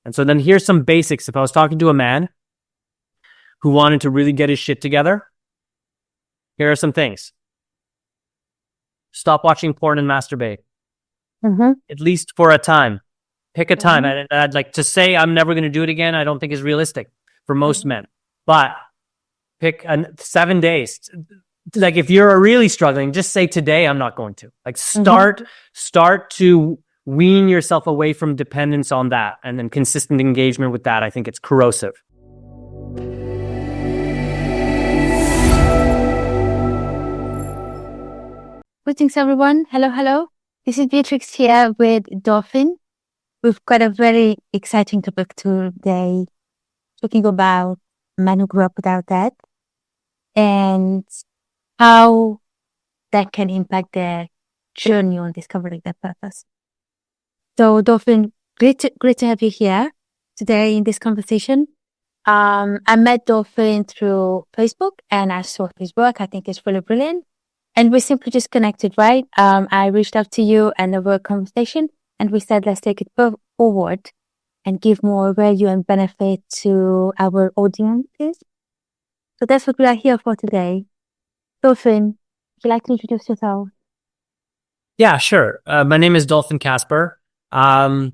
And so then here's some basics. If I was talking to a man who wanted to really get his shit together, here are some things. Stop watching porn and masturbate, at least for a time. Pick a time. And I'd like to say I'm never going to do it again. I don't think is realistic for most men, but pick 7 days. Like if you're really struggling, just say today I'm not going to. Like start to wean yourself away from dependence on that, and then consistent engagement with that. I think it's corrosive. Greetings, everyone. Hello. This is Beatrix here with Dolphin. We've got a very exciting topic today, talking about men who grew up without that and how that can impact their journey on discovering their purpose. So, Dolphin, great to have you here today in this conversation. I met Dolphin through Facebook and I saw his work. I think it's really brilliant. And we simply just connected, right? I reached out to you and there was a conversation and we said, let's take it forward and give more value and benefit to our audiences. So that's what we are here for today. Dolphin, would you like to introduce yourself? Yeah, sure. My name is Dolphin Kasper. I'm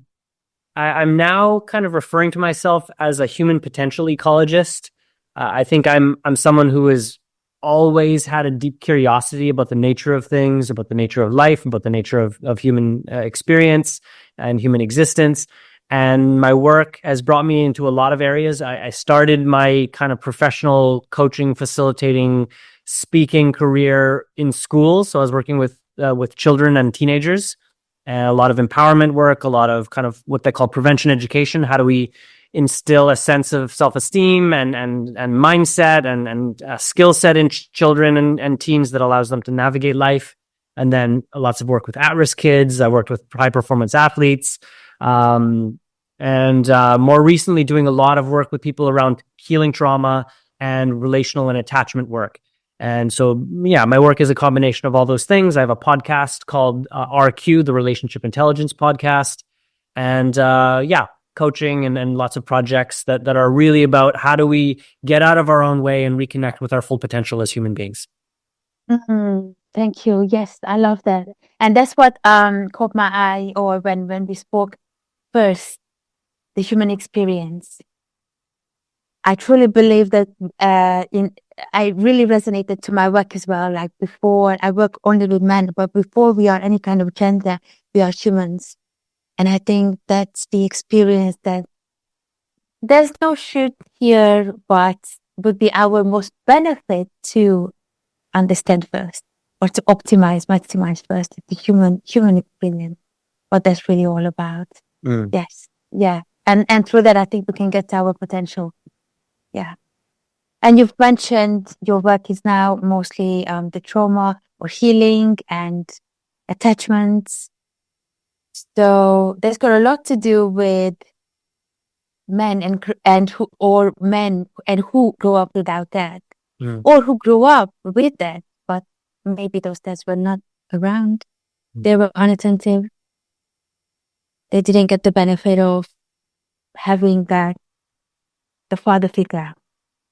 now kind of referring to myself as a human potential ecologist. I think I'm someone who has always had a deep curiosity about the nature of things, about the nature of life, about the nature of human experience and human existence. And my work has brought me into a lot of areas. I started my kind of professional coaching, facilitating, speaking career in school. So I was working with children and teenagers, and a lot of empowerment work, a lot of kind of what they call prevention education. How do we instill a sense of self-esteem and mindset and skill set in children and teens that allows them to navigate life. And then lots of work with at-risk kids. I worked with high-performance athletes. And more recently doing a lot of work with people around healing trauma and relational and attachment work. And so, yeah, my work is a combination of all those things. I have a podcast called RQ, the Relationship Intelligence Podcast. And coaching and lots of projects that are really about how do we get out of our own way and reconnect with our full potential as human beings. Thank you. Yes, I love that. And that's what caught my eye, or when we spoke first, the human experience. I truly believe that I really resonated to my work as well. Like before, I work only with men, but before we are any kind of gender, we are humans. And I think that's the experience that there's no shoot here, but would be our most benefit to understand first, or to maximize first the human experience, what that's really all about. Yes. Yeah. And through that, I think we can get our potential. Yeah. And you've mentioned your work is now mostly the trauma or healing and attachments. So there's got a lot to do with men who grow up without that, or who grew up with that, but maybe those dads were not around. They were inattentive. They didn't get the benefit of having the father figure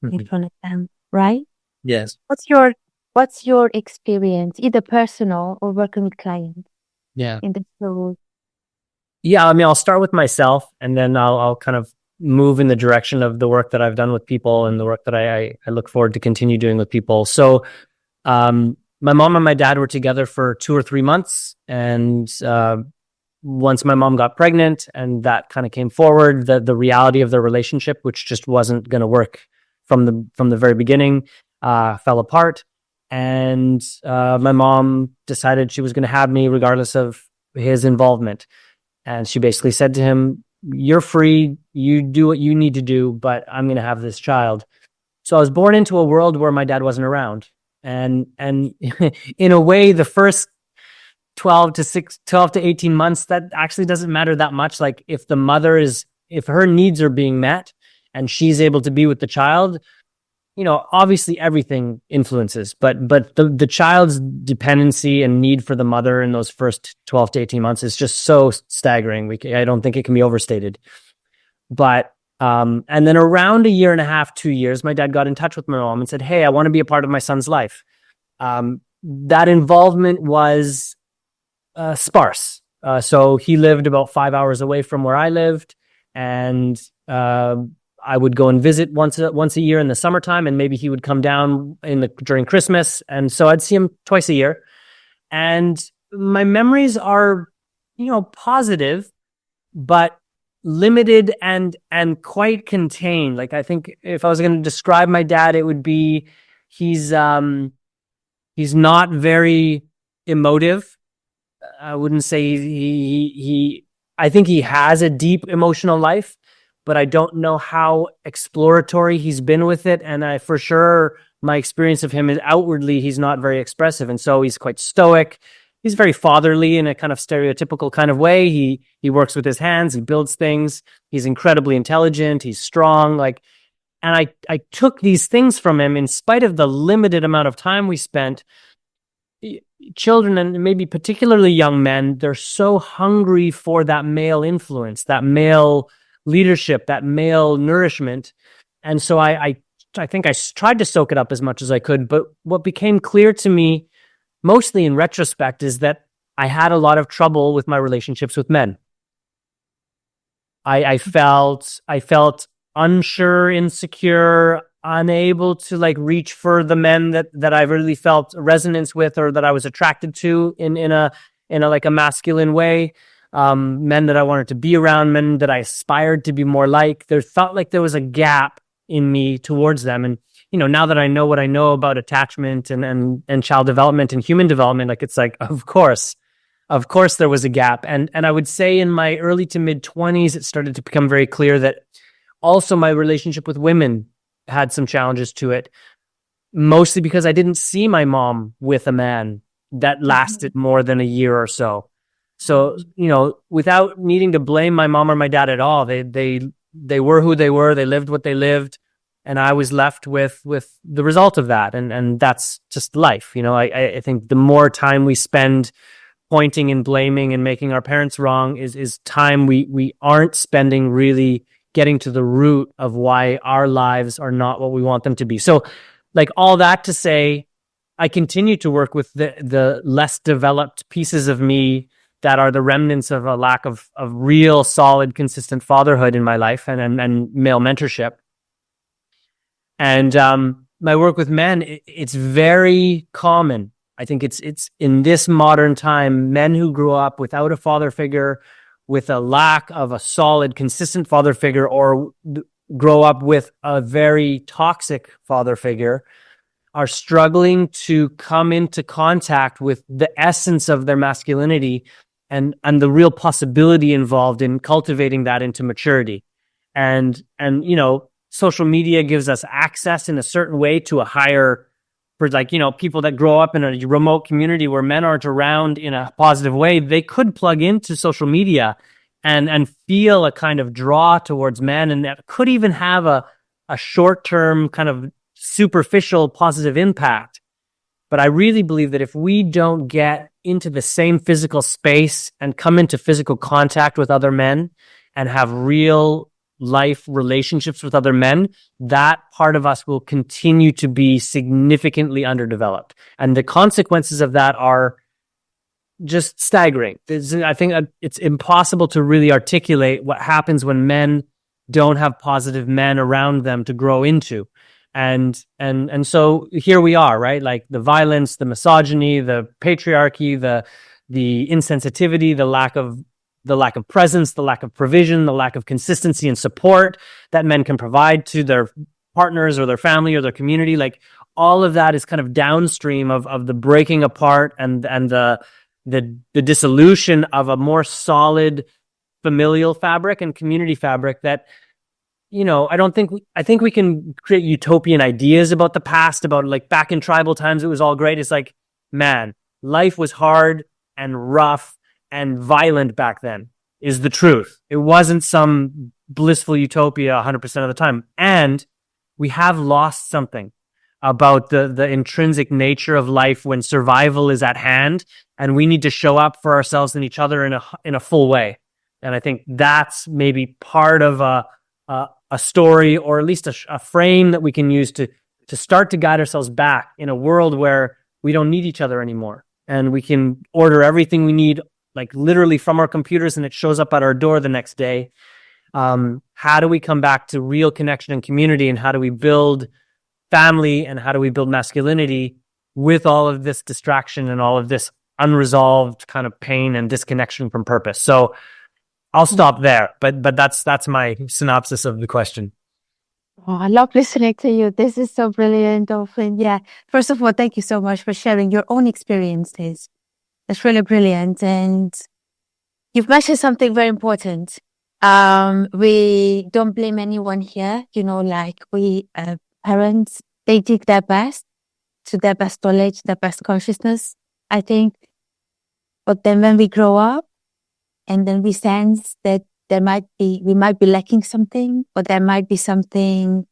in front of them, right? Yes. What's your experience, either personal or working with clients? Yeah. In the field. Yeah, I mean, I'll start with myself, and then I'll kind of move in the direction of the work that I've done with people and the work that I look forward to continue doing with people. So, my mom and my dad were together for 2 or 3 months, and once my mom got pregnant, and that kind of came forward, the reality of their relationship, which just wasn't going to work from the very beginning, fell apart. And my mom decided she was going to have me regardless of his involvement. And she basically said to him, "You're free, you do what you need to do, but I'm going to have this child." So I was born into a world where my dad wasn't around. And in a way, the first 12 to 18 months, that actually doesn't matter that much. Like if her needs are being met and she's able to be with the child, obviously everything influences, but the child's dependency and need for the mother in those first 12 to 18 months is just so staggering. I don't think it can be overstated. But and then around a year and a half, 2 years, my dad got in touch with my mom and said, "Hey, I want to be a part of my son's life." That involvement was sparse. So he lived about 5 hours away from where I lived, and I would go and visit once a year in the summertime, and maybe he would come down during Christmas, and so I'd see him twice a year. And my memories are, positive, but limited and quite contained. Like, I think if I was going to describe my dad, it would be he's not very emotive. I wouldn't say I think he has a deep emotional life, but I don't know how exploratory he's been with it. And for sure, my experience of him is outwardly, he's not very expressive. And so he's quite stoic. He's very fatherly in a kind of stereotypical kind of way. He works with his hands, he builds things. He's incredibly intelligent. He's strong. And I took these things from him in spite of the limited amount of time we spent. Children, and maybe particularly young men, they're so hungry for that male influence, that male leadership, that male nourishment. And so I think I tried to soak it up as much as I could. But what became clear to me, mostly in retrospect, is that I had a lot of trouble with my relationships with men. I felt unsure, insecure, unable to reach for the men that I really felt resonance with, or that I was attracted to in a masculine way. Men that I wanted to be around, men that I aspired to be more like. There felt like there was a gap in me towards them. And now that I know what I know about attachment and child development and human development, it's of course there was a gap. And I would say in my early to mid 20s, it started to become very clear that also my relationship with women had some challenges to it, mostly because I didn't see my mom with a man that lasted more than a year or so. So, without needing to blame my mom or my dad at all, they were who they were, they lived what they lived, and I was left with the result of that. And that's just life. I think the more time we spend pointing and blaming and making our parents wrong is time we aren't spending really getting to the root of why our lives are not what we want them to be. So, all that to say, I continue to work with the less developed pieces of me that are the remnants of a lack of real, solid, consistent fatherhood in my life and male mentorship. And my work with men, it's very common. I think it's in this modern time, men who grew up without a father figure, with a lack of a solid, consistent father figure, or grow up with a very toxic father figure, are struggling to come into contact with the essence of their masculinity and the real possibility involved in cultivating that into maturity. And social media gives us access in a certain way to a higher, for people that grow up in a remote community where men aren't around in a positive way, they could plug into social media and feel a kind of draw towards men, and that could even have a short-term kind of superficial positive impact. But I really believe that if we don't get into the same physical space and come into physical contact with other men and have real life relationships with other men, that part of us will continue to be significantly underdeveloped. And the consequences of that are just staggering. I think it's impossible to really articulate what happens when men don't have positive men around them to grow into. And so here we are, right? The violence, the misogyny, the patriarchy, the insensitivity, the lack of presence, the lack of provision, the lack of consistency and support that men can provide to their partners or their family or their community. All of that is kind of downstream of the breaking apart and the dissolution of a more solid familial fabric and community fabric that, I think we can create utopian ideas about the past, about back in tribal times, it was all great. It's man, life was hard and rough and violent back then, is the truth. It wasn't some blissful utopia 100% of the time. And we have lost something about the intrinsic nature of life when survival is at hand, and we need to show up for ourselves and each other in a full way. And I think that's maybe part of a story, or at least a frame that we can use to start to guide ourselves back in a world where we don't need each other anymore. And we can order everything we need, like literally from our computers, and it shows up at our door the next day. How do we come back to real connection and community? And how do we build family? And how do we build masculinity with all of this distraction and all of this unresolved kind of pain and disconnection from purpose? So I'll stop there, but that's my synopsis of the question. Oh, I love listening to you. This is so brilliant, Dolphin. Yeah. First of all, thank you so much for sharing your own experiences. That's really brilliant. And you've mentioned something very important. We don't blame anyone here. Like we, parents, they did their best to their best knowledge, their best consciousness, I think. But then when we grow up and then we sense that we might be lacking something, or there might be something,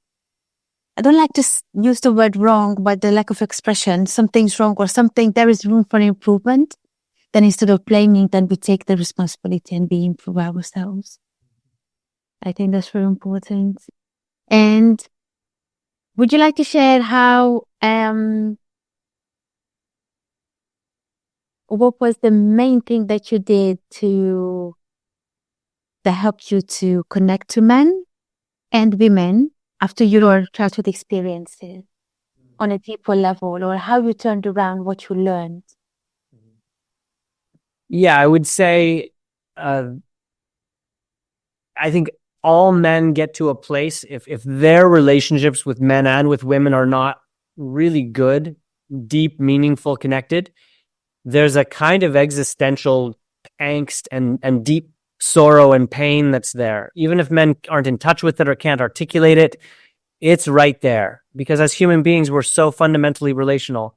I don't like to use the word wrong, but the lack of expression, something's wrong or something, there is room for improvement. Then instead of blaming, then we take the responsibility and we improve ourselves. I think that's very important. And would you like to share how, what was the main thing that you did that helped you to connect to men and women after your childhood experiences on a deeper level, or how you turned around what you learned? Yeah, I would say, I think all men get to a place, if their relationships with men and with women are not really good, deep, meaningful, connected, there's a kind of existential angst and deep sorrow and pain that's there. Even if men aren't in touch with it or can't articulate it, it's right there. Because as human beings, we're so fundamentally relational.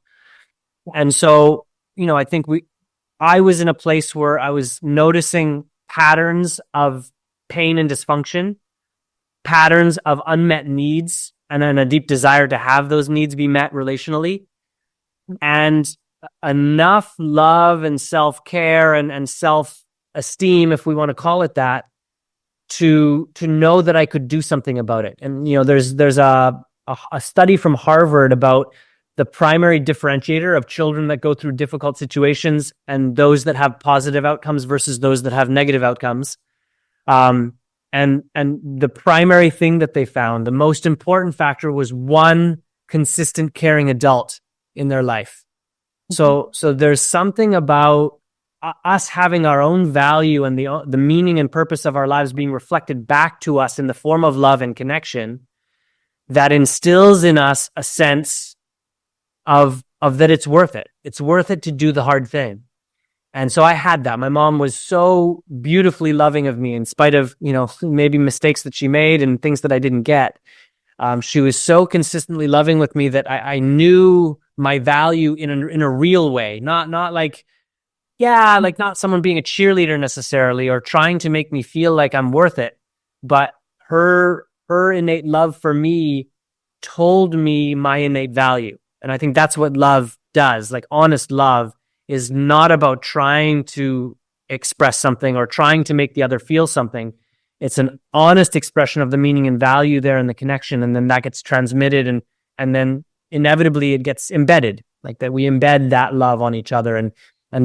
And so, I think I was in a place where I was noticing patterns of pain and dysfunction, patterns of unmet needs, and then a deep desire to have those needs be met relationally. And enough love and self-care and self-esteem, if we want to call it that, to know that I could do something about it. And there's a study from Harvard about the primary differentiator of children that go through difficult situations and those that have positive outcomes versus those that have negative outcomes. And the primary thing that they found, the most important factor, was one consistent caring adult in their life. So there's something about us having our own value and the meaning and purpose of our lives being reflected back to us in the form of love and connection that instills in us a sense of that it's worth it. It's worth it to do the hard thing. And so I had that. My mom was so beautifully loving of me in spite of, maybe mistakes that she made and things that I didn't get. She was so consistently loving with me that I knew my value in a real way, not like not someone being a cheerleader necessarily or trying to make me feel like I'm worth it, but her innate love for me told me my innate value. And I think that's what love does. Like, honest love is not about trying to express something or trying to make the other feel something. It's an honest expression of the meaning and value there and the connection, and then that gets transmitted, and then inevitably it gets embedded, like that we embed that love on each other, and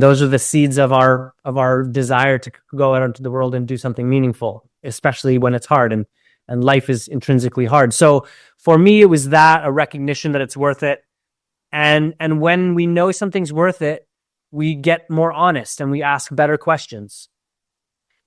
those are the seeds of our desire to go out into the world and do something meaningful, especially when it's hard and life is intrinsically hard. So for me, it was that, a recognition that it's worth it, and when we know something's worth it, we get more honest and we ask better questions.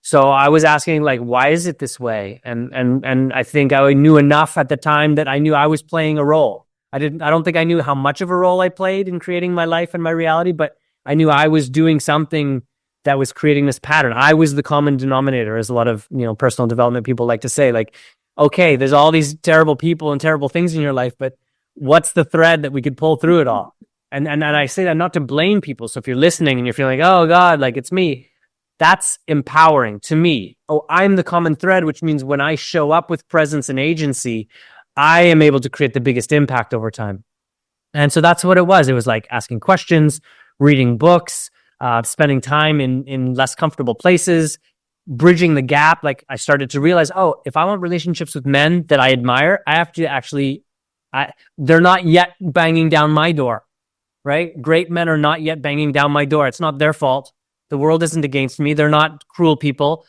So I was asking, like, why is it this way? And I think I knew enough at the time that I knew I was playing a role. I don't think I knew how much of a role I played in creating my life and my reality, but I knew I was doing something that was creating this pattern. I was the common denominator, as a lot of, personal development people like to say, like, okay, there's all these terrible people and terrible things in your life, but what's the thread that we could pull through it all? And I say that not to blame people. So if you're listening and you're feeling like, oh God, like it's me, that's empowering to me. Oh, I'm the common thread, which means when I show up with presence and agency, I am able to create the biggest impact over time. And so that's what it was. It was like asking questions, reading books, spending time in less comfortable places, bridging the gap, like I started to realize, oh, if I want relationships with men that I admire, I have to actually, they're not yet banging down my door, right? Great men are not yet banging down my door. It's not their fault. The world isn't against me. They're not cruel people.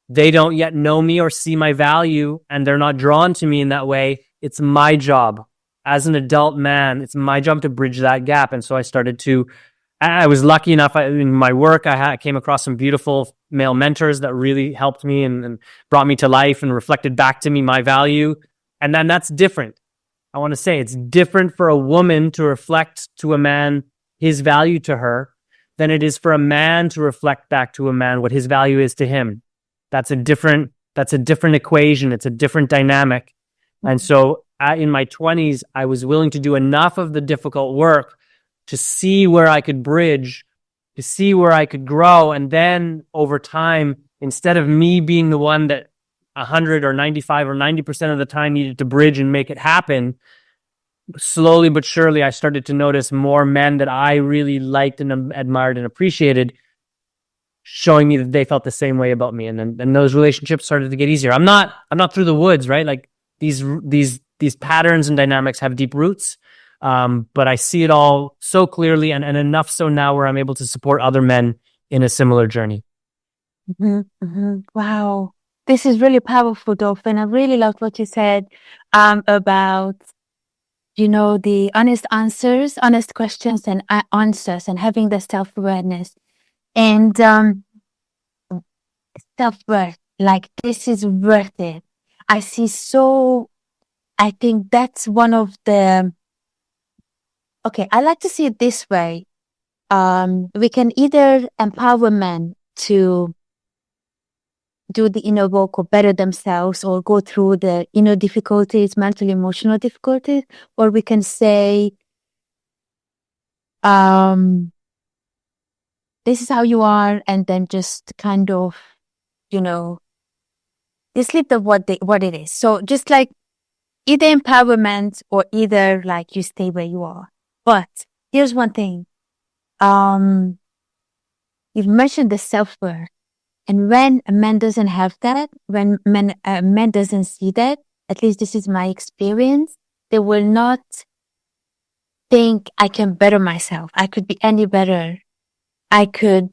They don't yet know me or see my value, and they're not drawn to me in that way. It's my job as an adult man. It's my job to bridge that gap. And so I was lucky enough in my work. I came across some beautiful male mentors that really helped me and brought me to life and reflected back to me my value. And then that's different. I want to say it's different for a woman to reflect to a man his value to her than it is for a man to reflect back to a man what his value is to him. That's a different equation. It's a different dynamic. And so in my 20s, I was willing to do enough of the difficult work to see where I could bridge, to see where I could grow. And then over time, instead of me being the one that 100 or 95 or 90% of the time needed to bridge and make it happen, slowly but surely, I started to notice more men that I really liked and admired and appreciated showing me that they felt the same way about me. And then those relationships started to get easier. I'm not through the woods, right? Like these patterns and dynamics have deep roots. But I see it all so clearly and enough so now where I'm able to support other men in a similar journey. Wow. This is really powerful, Dolphin. I really loved what you said about, the honest answers, honest questions and answers, and having the self-awareness and self-worth. Like, this is worth it. I think that's one of the, okay, I like to see it this way. We can either empower men to do the inner work or better themselves or go through the inner difficulties, mental, emotional difficulties, or we can say, this is how you are, and then just kind of, just leave what it is. So just like either empowerment or either like you stay where you are. But here's one thing. You've mentioned the self-worth. And when a man doesn't have that, when a man doesn't see that, at least this is my experience, they will not think I can better myself. I could be any better. I could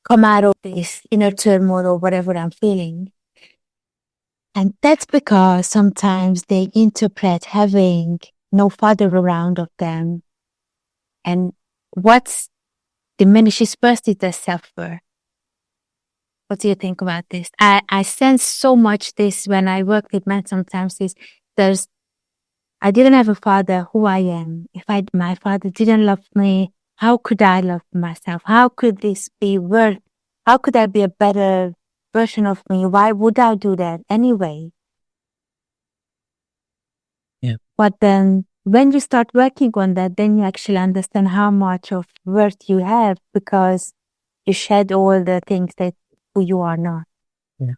come out of this inner turmoil or whatever I'm feeling. And that's because sometimes they interpret having no father around of them. And what diminishes first is their self-worth. What do you think about this? I sense so much this when I work with men sometimes I didn't have a father, who I am. If my father didn't love me, how could I love myself? How could I be a better version of me? Why would I do that anyway? Yeah. But then when you start working on that, then you actually understand how much of worth you have because you shed all the things that who you are not. Yeah.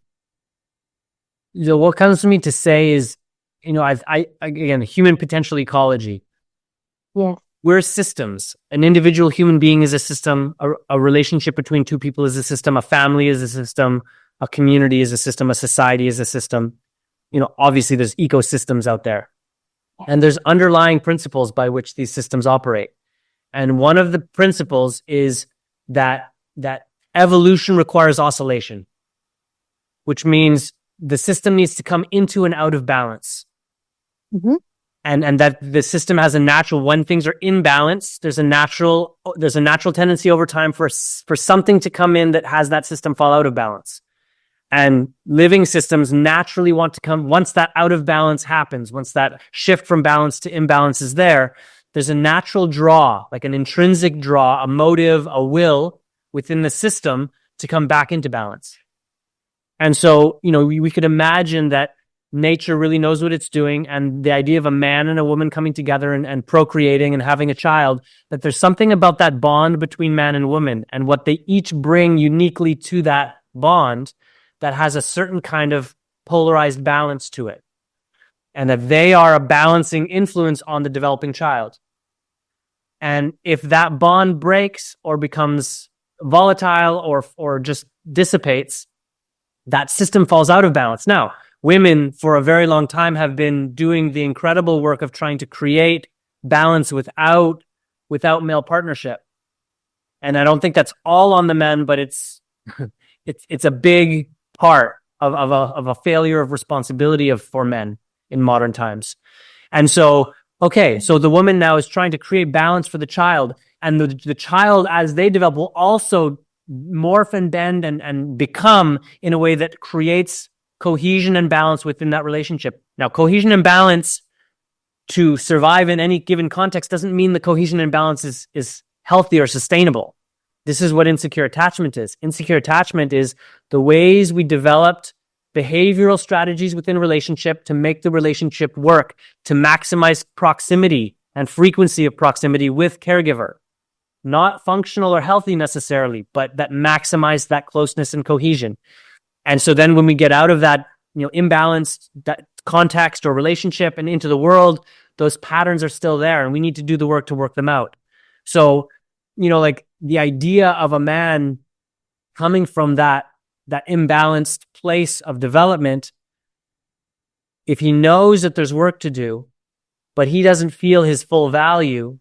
So what comes to me to say is, again, human potential ecology. Yes. We're systems. An individual human being is a system. A relationship between two people is a system. A family is a system. A community is a system. A society is a system. Obviously there's ecosystems out there. And there's underlying principles by which these systems operate. And one of the principles is that evolution requires oscillation, which means the system needs to come into and out of balance. Mm-hmm. And that the system has a natural, when things are in balance, there's a natural tendency over time for something to come in that has that system fall out of balance. And living systems naturally want to come, once that out of balance happens, once that shift from balance to imbalance is there, there's a natural draw, like an intrinsic draw, a motive, a will within the system to come back into balance. And so, we could imagine that nature really knows what it's doing, and the idea of a man and a woman coming together and procreating and having a child, that there's something about that bond between man and woman and what they each bring uniquely to that bond that has a certain kind of polarized balance to it, and that they are a balancing influence on the developing child. And if that bond breaks or becomes volatile or just dissipates, that system falls out of balance. Now, women for a very long time have been doing the incredible work of trying to create balance without male partnership. And I don't think that's all on the men, but it's a big part of a failure of responsibility for men in modern times. And so, okay, so the woman now is trying to create balance for the child, and the child, as they develop, will also morph and bend and become in a way that creates cohesion and balance within that relationship. Now, cohesion and balance to survive in any given context doesn't mean the cohesion and balance is healthy or sustainable. This is what insecure attachment is. Insecure attachment is the ways we developed behavioral strategies within a relationship to make the relationship work, to maximize proximity and frequency of proximity with caregiver. Not functional or healthy necessarily, but that maximize that closeness and cohesion. And so then when we get out of that, imbalanced that context or relationship and into the world, those patterns are still there, and we need to do the work to work them out. So, like the idea of a man coming from that imbalanced place of development, if he knows that there's work to do, but he doesn't feel his full value,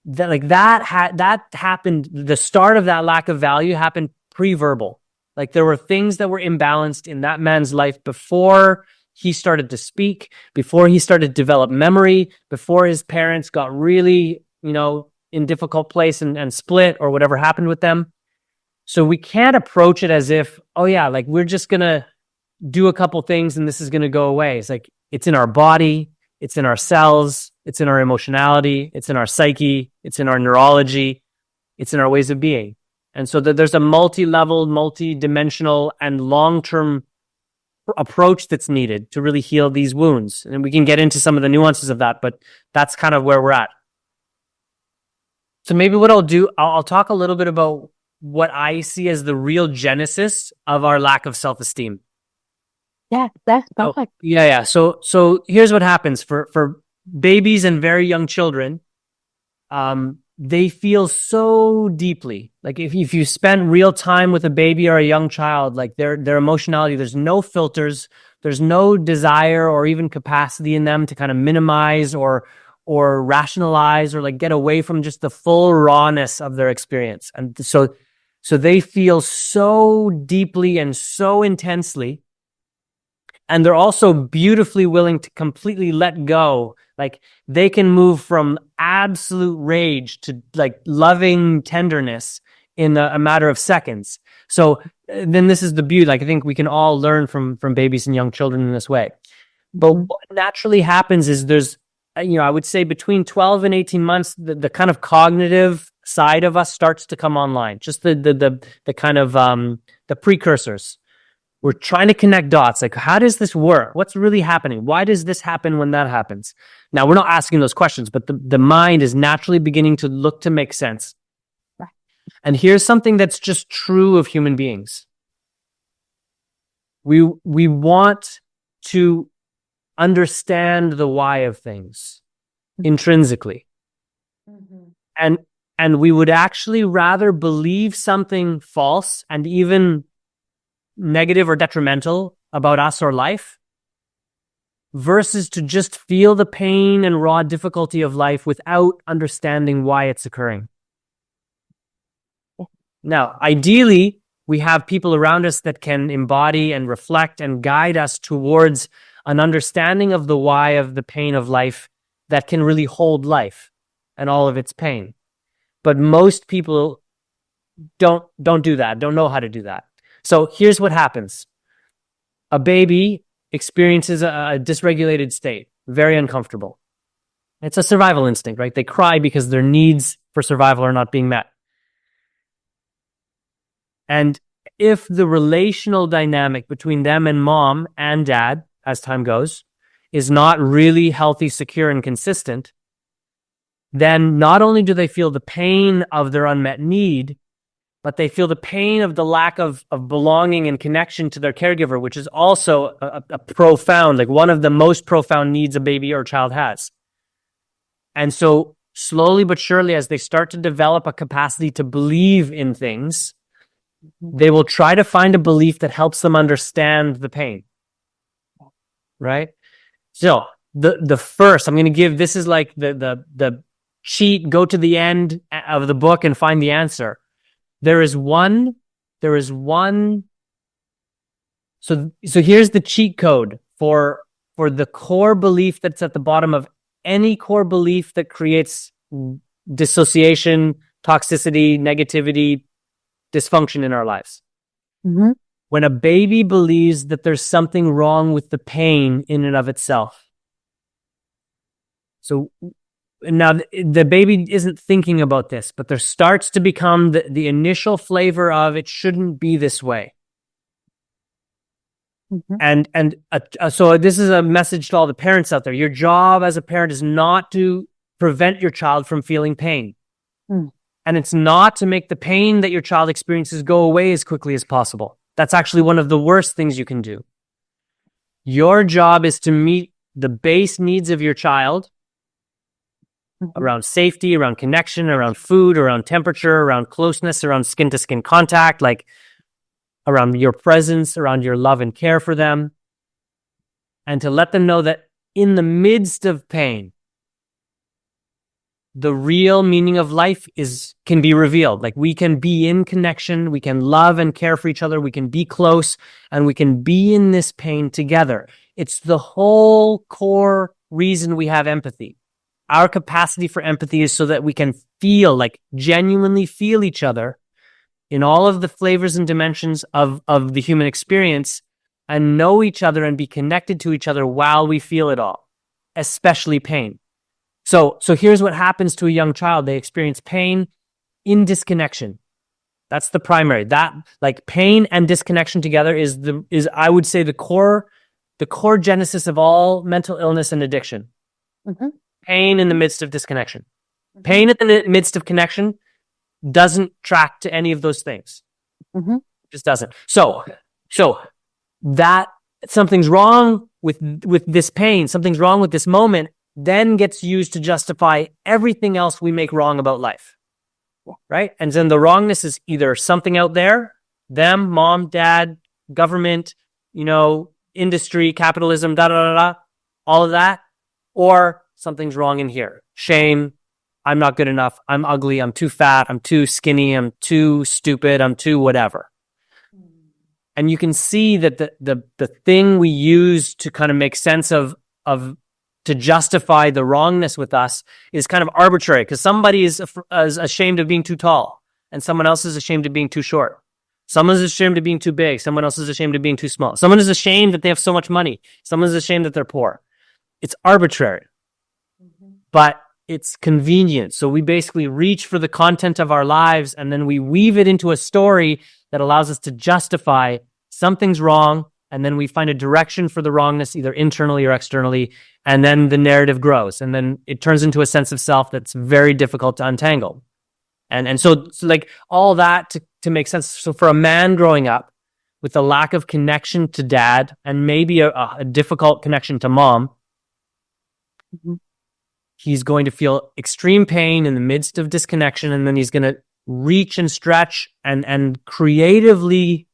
that happened. The start of that lack of value happened pre-verbal. Like there were things that were imbalanced in that man's life before he started to speak, before he started to develop memory, before his parents got really, in difficult place and split or whatever happened with them. So we can't approach it as if, oh yeah, like we're just going to do a couple things and this is going to go away. It's like, it's in our body, it's in our cells, it's in our emotionality, it's in our psyche, it's in our neurology, it's in our ways of being. And so there's a multi-level, multi-dimensional, and long-term approach that's needed to really heal these wounds. And we can get into some of the nuances of that, but that's kind of where we're at. So maybe what I'll do, I'll talk a little bit about what I see as the real genesis of our lack of self-esteem. Yeah, that's perfect. Yeah. So here's what happens for babies and very young children. They feel so deeply. Like if you spend real time with a baby or a young child, like their emotionality, there's no filters, there's no desire or even capacity in them to kind of minimize or rationalize or like get away from just the full rawness of their experience. And so they feel so deeply and so intensely. And they're also beautifully willing to completely let go. Like they can move from absolute rage to like loving tenderness in a matter of seconds. So then this is the beauty. Like I think we can all learn from babies and young children in this way. But what naturally happens is there's, I would say between 12 and 18 months, the kind of cognitive side of us starts to come online. Just the kind of the precursors. We're trying to connect dots. Like, how does this work? What's really happening? Why does this happen when that happens? Now, we're not asking those questions, but the mind is naturally beginning to look to make sense. Right. And here's something that's just true of human beings. We want to understand the why of things intrinsically. Mm-hmm. And we would actually rather believe something false and even negative or detrimental about us or life versus to just feel the pain and raw difficulty of life without understanding why it's occurring. Now, ideally, we have people around us that can embody and reflect and guide us towards an understanding of the why of the pain of life that can really hold life and all of its pain. But most people don't do that, don't know how to do that. So here's what happens. A baby experiences a dysregulated state, very uncomfortable. It's a survival instinct, right? They cry because their needs for survival are not being met. And if the relational dynamic between them and mom and dad, as time goes, is not really healthy, secure, and consistent, then not only do they feel the pain of their unmet need, but they feel the pain of the lack of belonging and connection to their caregiver, which is also a profound, like one of the most profound needs a baby or child has. And so slowly but surely, as they start to develop a capacity to believe in things, they will try to find a belief that helps them understand the pain. Right? So the first I'm going to give, this is like the cheat, go to the end of the book and find the answer. There is one. So here's the cheat code for the core belief that's at the bottom of any core belief that creates dissociation, toxicity, negativity, dysfunction in our lives. Mm-hmm. When a baby believes that there's something wrong with the pain in and of itself. So now the baby isn't thinking about this, but there starts to become the initial flavor of it shouldn't be this way. Mm-hmm. So this is a message to all the parents out there. Your job as a parent is not to prevent your child from feeling pain. Mm. And it's not to make the pain that your child experiences go away as quickly as possible. That's actually one of the worst things you can do. Your job is to meet the base needs of your child around safety, around connection, around food, around temperature, around closeness, around skin-to-skin contact, like around your presence, around your love and care for them, and to let them know that in the midst of pain, the real meaning of life can be revealed. Like we can be in connection, we can love and care for each other, we can be close, and we can be in this pain together. It's the whole core reason we have empathy. Our capacity for empathy is so that we can feel, like genuinely feel each other in all of the flavors and dimensions of the human experience, and know each other and be connected to each other while we feel it all, especially pain. So here's what happens to a young child. They experience pain in disconnection. That's the primary. That, like, pain and disconnection together is I would say the core genesis of all mental illness and addiction. Mm-hmm. Pain in the midst of disconnection. Mm-hmm. Pain in the midst of connection doesn't track to any of those things. Mm-hmm. Just doesn't. So that something's wrong with this pain, something's wrong with this moment, then gets used to justify everything else we make wrong about life. Right? And then the wrongness is either something out there, them, mom, dad, government, industry, capitalism, all of that, or something's wrong in here. Shame, I'm not good enough, I'm ugly, I'm too fat, I'm too skinny, I'm too stupid, I'm too whatever. And you can see that the thing we use to kind of make sense of to justify the wrongness with us is kind of arbitrary, because somebody is ashamed of being too tall, and someone else is ashamed of being too short. Someone is ashamed of being too big. Someone else is ashamed of being too small. Someone is ashamed that they have so much money. Someone is ashamed that they're poor. It's arbitrary, but it's convenient. So we basically reach for the content of our lives, and then we weave it into a story that allows us to justify something's wrong, and then we find a direction for the wrongness, either internally or externally, and then the narrative grows, and then it turns into a sense of self that's very difficult to untangle. And so like all that to make sense. So for a man growing up with a lack of connection to dad, and maybe a difficult connection to mom, mm-hmm. he's going to feel extreme pain in the midst of disconnection, and then he's going to reach and stretch and creatively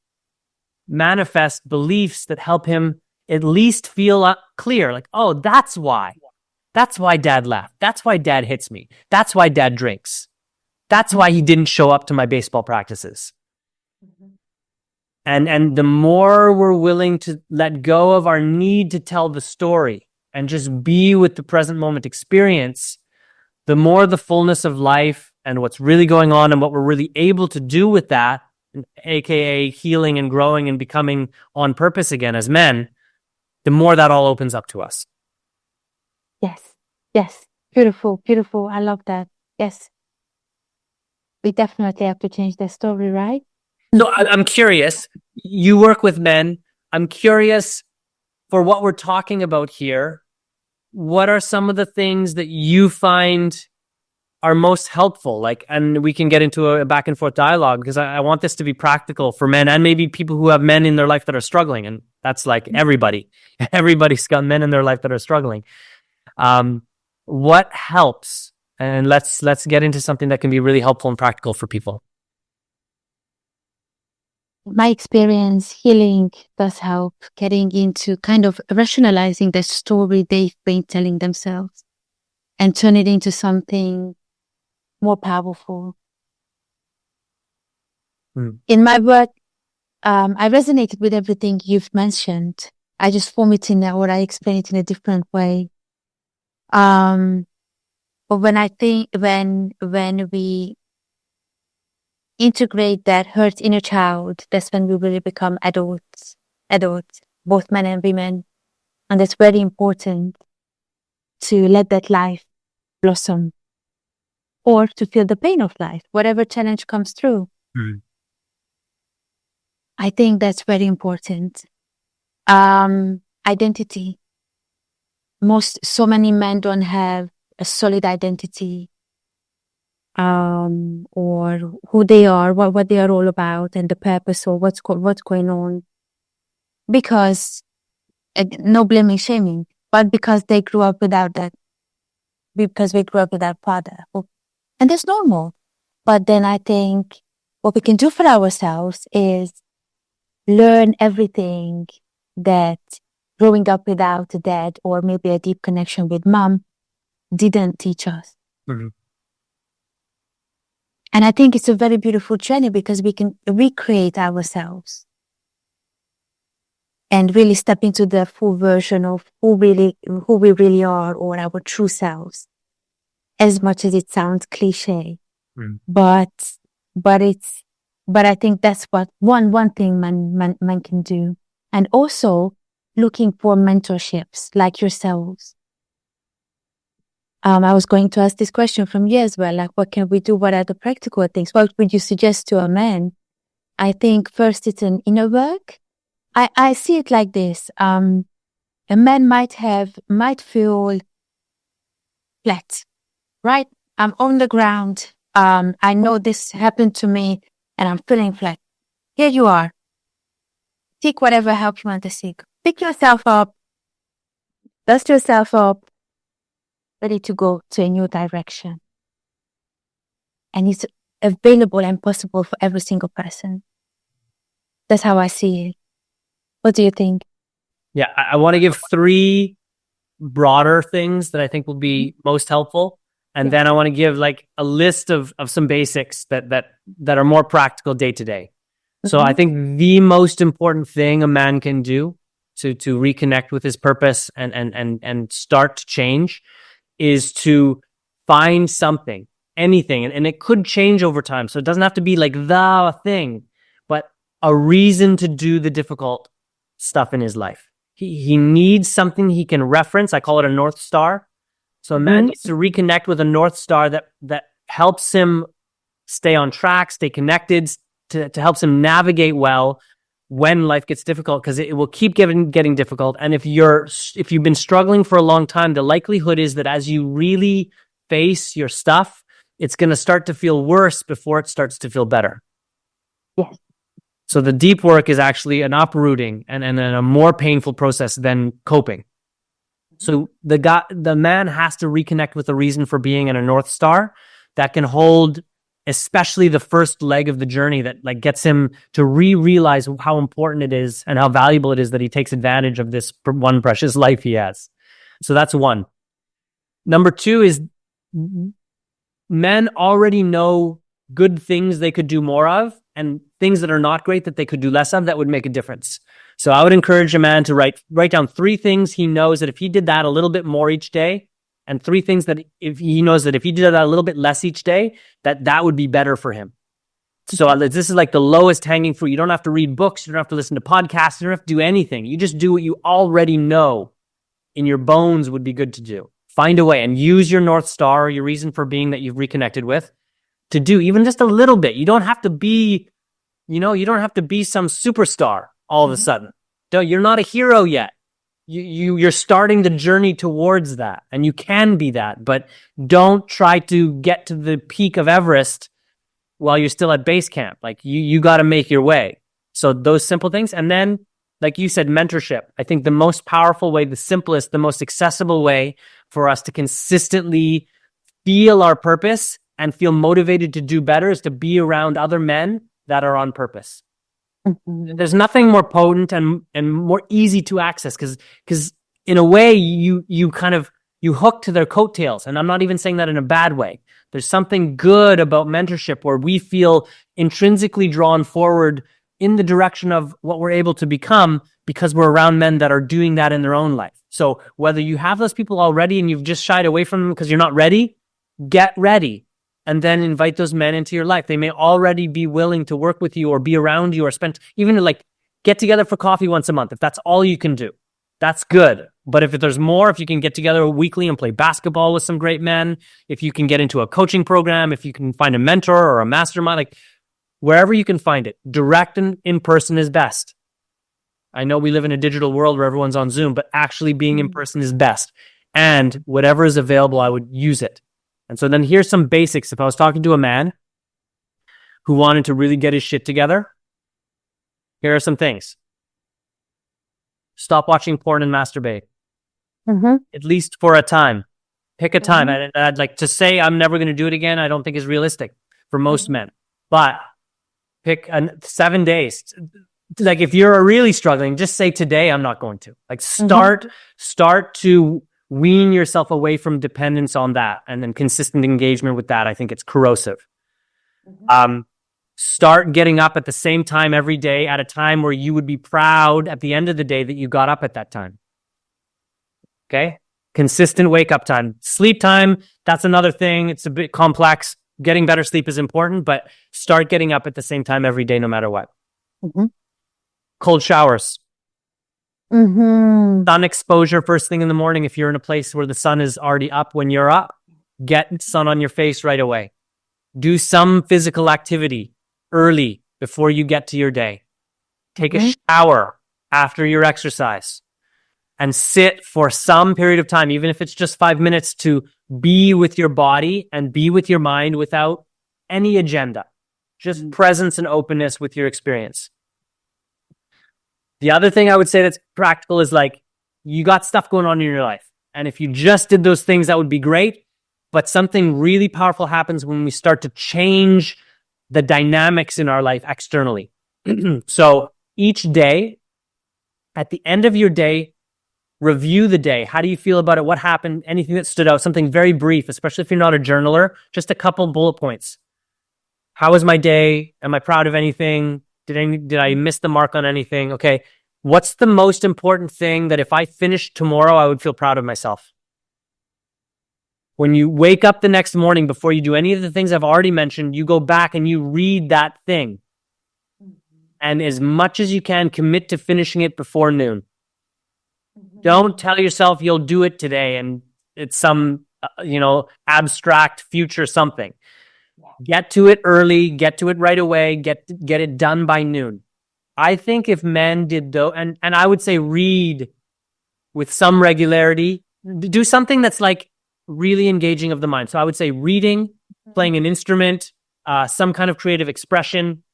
manifest beliefs that help him at least feel clear, like, oh, that's why dad left. That's why dad hits me. That's why dad drinks. That's why he didn't show up to my baseball practices. Mm-hmm. And the more we're willing to let go of our need to tell the story and just be with the present moment experience, the more the fullness of life and what's really going on and what we're really able to do with that, aka healing and growing and becoming on purpose again as men, the more that all opens up to us. Yes. Beautiful. I love that. Yes. We definitely have to change the story, right? No, I'm curious. You work with men. I'm curious, for what we're talking about here, what are some of the things that you find are most helpful? Like, and we can get into a back and forth dialogue, because I want this to be practical for men and maybe people who have men in their life that are struggling. And that's like everybody. Everybody's got men in their life that are struggling. What helps and let's get into something that can be really helpful and practical for people. My experience, healing does help getting into kind of rationalizing the story they've been telling themselves and turn it into something more powerful. In my work, I resonated with everything you've mentioned. I just form it or I explain it in a different way. But when we integrate that hurt inner child, that's when we really become adults, both men and women. And it's very important to let that life blossom or to feel the pain of life, whatever challenge comes through. I think that's very important. Identity. So many men don't have a solid identity, or who they are, what they are all about, and the purpose or what's going on. Because, no blaming, shaming, but because they grew up without that, because we grew up without father. And that's normal. But then I think what we can do for ourselves is learn everything that growing up without a dad or maybe a deep connection with mom didn't teach us. And I think it's a very beautiful journey because we can recreate ourselves and really step into the full version of who we really are, or our true selves. As much as it sounds cliche, but I think that's what one thing man can do. And also looking for mentorships like yourselves. I was going to ask this question from you as well, like what can we do? What are the practical things? What would you suggest to a man? I think first it's an inner work. I see it like this. A man might feel flat, right? I'm on the ground. I know this happened to me and I'm feeling flat. Here you are. Seek whatever help you want to seek. Pick yourself up, dust yourself up, ready to go to a new direction. And it's available and possible for every single person. That's how I see it. What do you think? Yeah, I want to give 3 broader things that I think will be most helpful. And then I want to give like a list of some basics that are more practical day to day. So I think the most important thing a man can do to reconnect with his purpose and start to change is to find something, anything. And it could change over time. So it doesn't have to be like the thing, but a reason to do the difficult stuff in his life. He needs something he can reference. I call it a North Star. So a man needs to reconnect with a North Star that helps him stay on track, stay connected, to helps him navigate well when life gets difficult, because it will keep getting difficult. And if you've been struggling for a long time, the likelihood is that as you really face your stuff, it's going to start to feel worse before it starts to feel better. Yes. So the deep work is actually an uprooting and a more painful process than coping. So the man has to reconnect with a reason for being and a North Star that can hold, especially the first leg of the journey, that like gets him to realize how important it is and how valuable it is that he takes advantage of this one precious life he has. So that's one. Number 2 is men already know good things they could do more of and things that are not great that they could do less of that would make a difference. So I would encourage a man to write down 3 things he knows that if he did that a little bit more each day, and 3 things that if he knows that if he did that a little bit less each day, that would be better for him. So this is like the lowest hanging fruit. You don't have to read books. You don't have to listen to podcasts. You don't have to do anything. You just do what you already know in your bones would be good to do. Find a way and use your North Star, or your reason for being that you've reconnected with, to do even just a little bit. You don't have to be, you don't have to be some superstar all of a sudden. You're not a hero yet. You're starting the journey towards that, and you can be that, but don't try to get to the peak of Everest while you're still at base camp. Like you got to make your way. So those simple things. And then, like you said, mentorship. I think the most powerful way, the simplest, the most accessible way for us to consistently feel our purpose and feel motivated to do better is to be around other men that are on purpose. Mhm. There's nothing more potent and more easy to access because in a way you hook to their coattails. And I'm not even saying that in a bad way. There's something good about mentorship where we feel intrinsically drawn forward in the direction of what we're able to become because we're around men that are doing that in their own life. So whether you have those people already and you've just shied away from them because you're not ready, get ready and then invite those men into your life. They may already be willing to work with you or be around you or spend, even like get together for coffee once a month. If that's all you can do, that's good. But if there's more, if you can get together weekly and play basketball with some great men, if you can get into a coaching program, if you can find a mentor or a mastermind, like wherever you can find it, direct and in person is best. I know we live in a digital world where everyone's on Zoom, but actually being in person is best. And whatever is available, I would use it. And so then here's some basics. If I was talking to a man who wanted to really get his shit together, here are some things. Stop watching porn and masturbate. At least for a time. Pick a time. I'd like to say I'm never going to do it again. I don't think is realistic for most men. But pick 7 days. Like if you're really struggling, just say today I'm not going to. Like start to wean yourself away from dependence on that and then consistent engagement with that. I think it's corrosive. Start getting up at the same time every day at a time where you would be proud at the end of the day that you got up at that time. Okay? Consistent wake up time. Sleep time, that's another thing. It's a bit complex. Getting better sleep is important, but start getting up at the same time every day no matter what. Cold showers. Sun exposure first thing in the morning. If you're in a place where the sun is already up when you're up, get sun on your face right away. Do some physical activity early before you get to your day. Take a shower after your exercise and sit for some period of time, even if it's just 5 minutes, to be with your body and be with your mind without any agenda. Just presence and openness with your experience. The other thing I would say that's practical is like, you got stuff going on in your life. And if you just did those things, that would be great. But something really powerful happens when we start to change the dynamics in our life externally. So each day, at the end of your day, review the day. How do you feel about it? What happened? Anything that stood out? Something very brief, especially if you're not a journaler, just a couple bullet points. How was my day? Am I proud of anything? Did I miss the mark on anything? Okay. What's the most important thing that if I finished tomorrow, I would feel proud of myself? When you wake up the next morning, before you do any of the things I've already mentioned, you go back and you read that thing. And as much as you can, commit to finishing it before noon. Don't tell yourself you'll do it today and it's some, abstract future something. Get to it early, get to it right away, get it done by noon. I think if men did though, and I would say read with some regularity, do something that's like really engaging of the mind. So I would say reading, playing an instrument, some kind of creative expression.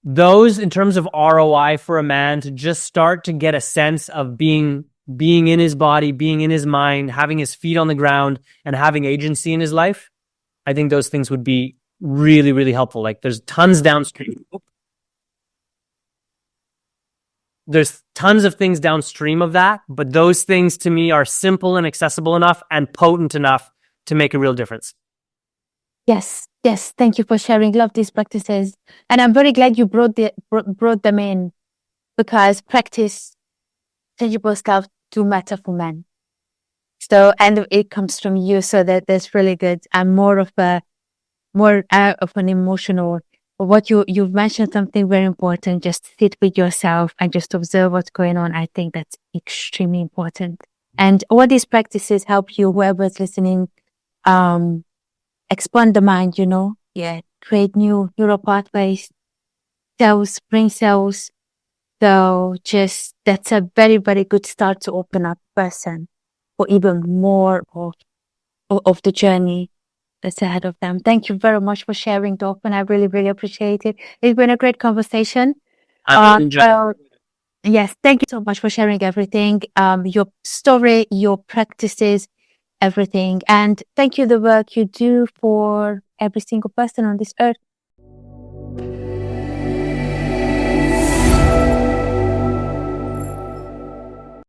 Those, in terms of ROI for a man, to just start to get a sense of being in his body, being in his mind, having his feet on the ground, and having agency in his life, I think those things would be really, really helpful. Like there's tons downstream. There's tons of things downstream of that, but those things to me are simple and accessible enough and potent enough to make a real difference. Yes. Thank you for sharing. Love these practices. And I'm very glad you brought them in, because practice tangible stuff do matter for men. So, and it comes from you. So that's really good. I'm more of an emotional, what you've mentioned something very important. Just sit with yourself and just observe what's going on. I think that's extremely important. And all these practices help you, whoever's listening, expand the mind, create new neural pathways, brain cells. So just, that's a very, very good start to open up person for even more of the journey that's ahead of them. Thank you very much for sharing, Dolphin. I really, really appreciate it. It's been a great conversation. Yes, thank you so much for sharing everything. Your story, your practices, everything. And thank you, the work you do for every single person on this earth.